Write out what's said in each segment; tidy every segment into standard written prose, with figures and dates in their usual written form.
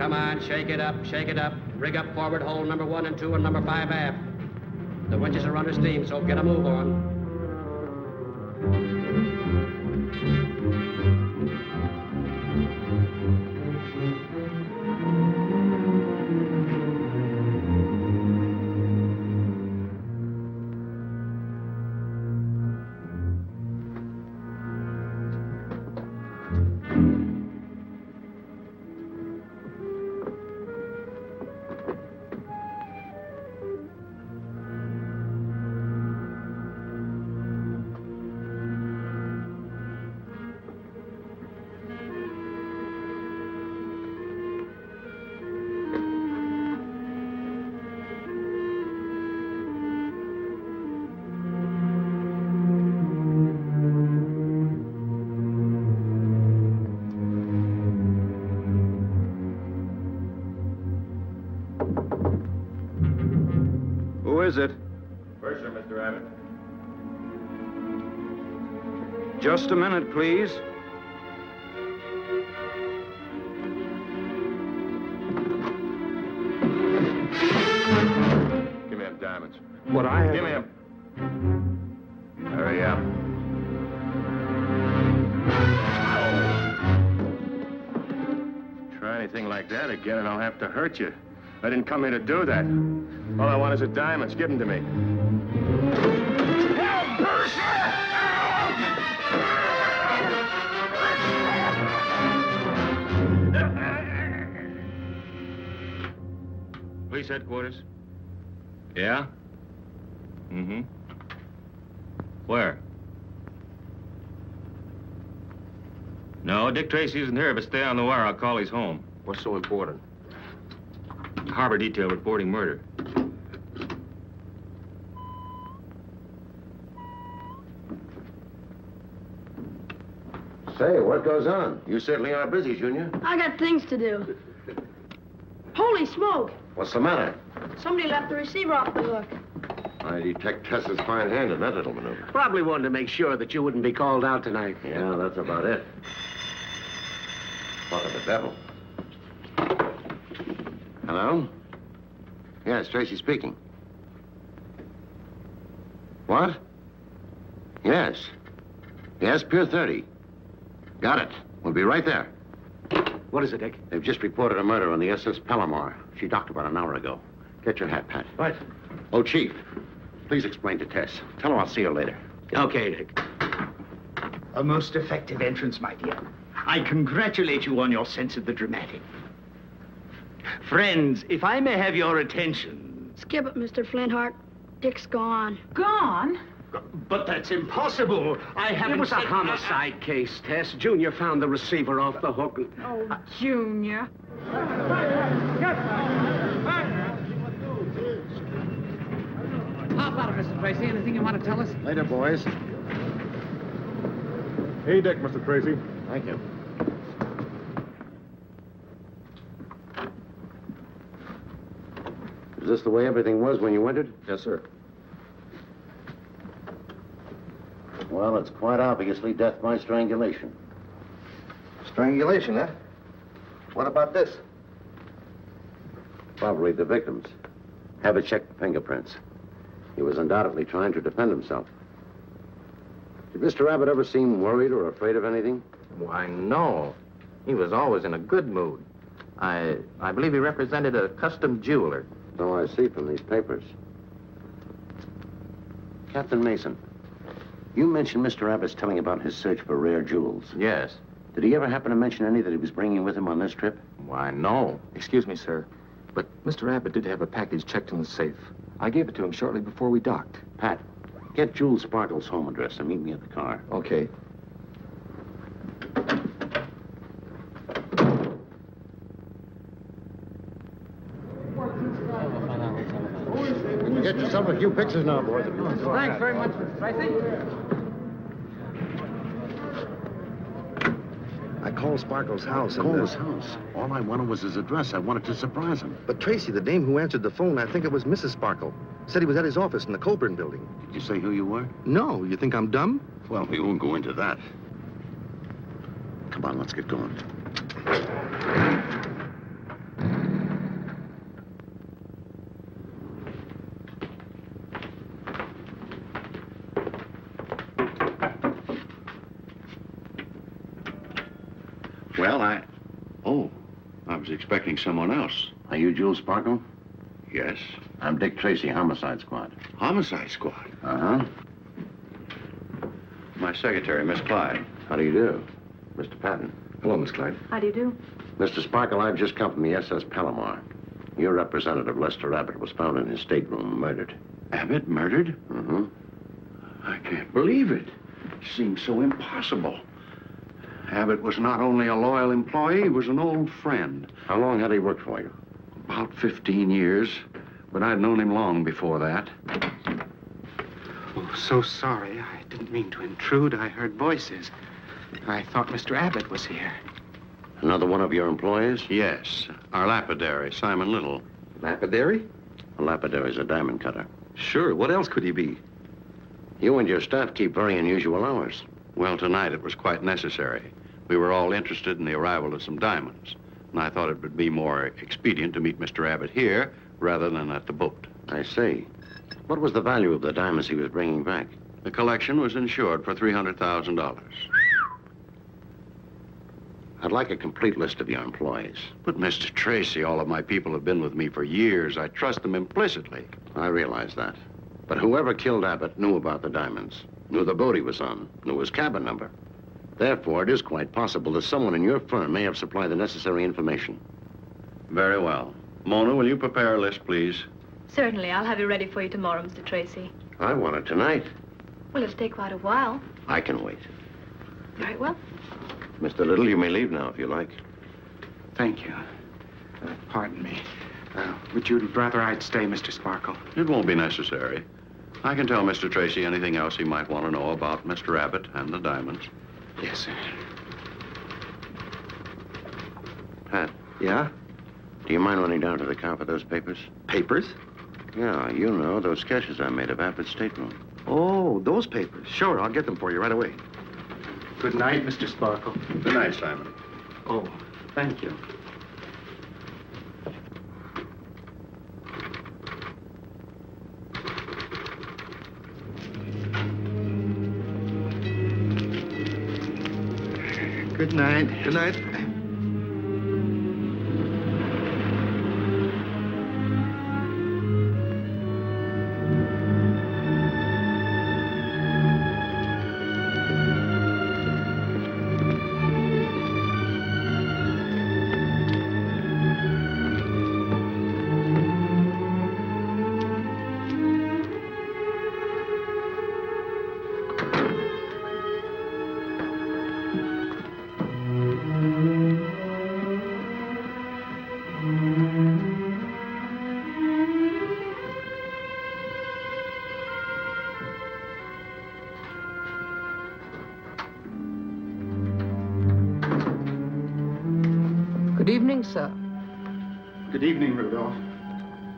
Come on, shake it up, shake it up. Rig up forward, hold number 1 and 2 and number 5 aft. The winches are under steam, so get a move on. Who is it? Purser, Mr. Abbott. Just a minute, please. Give me them diamonds. What I have... Give me them. Hurry up. Try anything like that again and I'll have to hurt you. I didn't come here to do that. All I want is the diamonds. Give them to me. Police headquarters. Yeah? Mm-hmm. Where? No, Dick Tracy isn't here, but stay on the wire. I'll call he's home. What's so important? Harbor detail reporting murder. Say, what goes on? You certainly are busy, Junior. I got things to do. Holy smoke! What's the matter? Somebody left the receiver off the hook. I detect Tess's fine hand in that little maneuver. Probably wanted to make sure that you wouldn't be called out tonight. Yeah, that's about it. What of the devil? Hello? Yes, Tracy speaking. What? Yes. Yes, Pier 30. Got it. We'll be right there. What is it, Dick? They've just reported a murder on the SS Palomar. She docked about an hour ago. Get your hat, Pat. What? Oh, Chief, please explain to Tess. Tell her I'll see her later. Okay, Dick. A most effective entrance, my dear. I congratulate you on your sense of the dramatic. Friends, if I may have your attention... Skip it, Mr. Flintheart. Dick's gone. Gone? But that's impossible. I haven't... It was a homicide case, Tess. Junior found the receiver off the hook. Oh, Junior. How about it, Mr. Tracy? Anything you want to tell us? Later, boys. Hey, Dick, Mr. Tracy. Thank you. Is this the way everything was when you entered? Yes, sir. Well, it's quite obviously death by strangulation. Strangulation, huh? What about this? Probably the victim's. Have it check the fingerprints. He was undoubtedly trying to defend himself. Did Mr. Abbott ever seem worried or afraid of anything? Why, no. He was always in a good mood. I believe he represented a custom jeweler. So I see from these papers. Captain Mason, you mentioned Mr. Abbott's telling about his search for rare jewels. Yes. Did he ever happen to mention any that he was bringing with him on this trip? Why, no. Excuse me, sir, but Mr. Abbott did have a package checked in the safe. I gave it to him shortly before we docked. Pat, get Jules Sparkle's home address and meet me at the car. Okay. You can get yourself a few pictures now, boys. Thanks very much, Mr. Tracy. I called Sparkle's house and... Called his house? All I wanted was his address. I wanted to surprise him. But Tracy, the dame who answered the phone, I think it was Mrs. Sparkle, said he was at his office in the Colburn building. Did you say who you were? No. You think I'm dumb? Well, we won't go into that. Come on, let's get going. expecting someone else. Are you Jules Sparkle? Yes. I'm Dick Tracy, Homicide Squad. Homicide Squad. Uh-huh. My secretary, Miss Clyde. How do you do? Mr. Patton. Hello, Miss Clyde. How do you do? Mr. Sparkle, I've just come from the SS Palomar. Your representative, Lester Abbott, was found in his stateroom, murdered. Abbott murdered? Mm-hmm. I can't believe it. It seems so impossible. Abbott was not only a loyal employee, he was an old friend. How long had he worked for you? About 15 years, but I'd known him long before that. Oh, so sorry. I didn't mean to intrude. I heard voices. I thought Mr. Abbott was here. Another one of your employees? Yes, our lapidary, Simon Little. Lapidary? A lapidary's a diamond cutter. Sure. What else could he be? You and your staff keep very unusual hours. Well, tonight it was quite necessary. We were all interested in the arrival of some diamonds, and I thought it would be more expedient to meet Mr. Abbott here rather than at the boat. I see. What was the value of the diamonds he was bringing back? The collection was insured for $300,000. I'd like a complete list of your employees. But, Mr. Tracy, all of my people have been with me for years. I trust them implicitly. I realize that. But whoever killed Abbott knew about the diamonds, knew the boat he was on, knew his cabin number. Therefore, it is quite possible that someone in your firm may have supplied the necessary information. Very well. Mona, will you prepare a list, please? Certainly. I'll have it ready for you tomorrow, Mr. Tracy. I want it tonight. Well, it'll take quite a while. I can wait. Very well. Mr. Little, you may leave now if you like. Thank you. Pardon me. Would you rather I'd stay, Mr. Sparkle? It won't be necessary. I can tell Mr. Tracy anything else he might want to know about Mr. Abbott and the diamonds. Yes, sir. Pat. Yeah? Do you mind running down to the car for those papers? Papers? Yeah, you know, those sketches I made of Abbott's stateroom. Oh, those papers. Sure, I'll get them for you right away. Good night, Mr. Sparkle. Good night, Simon. Oh, thank you. Good night. Good night. Good evening, sir. Good evening, Rudolph.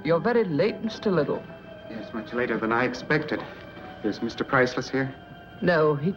You're very late, Mr. Little. Yes, much later than I expected. Is Mr. Priceless here? No, he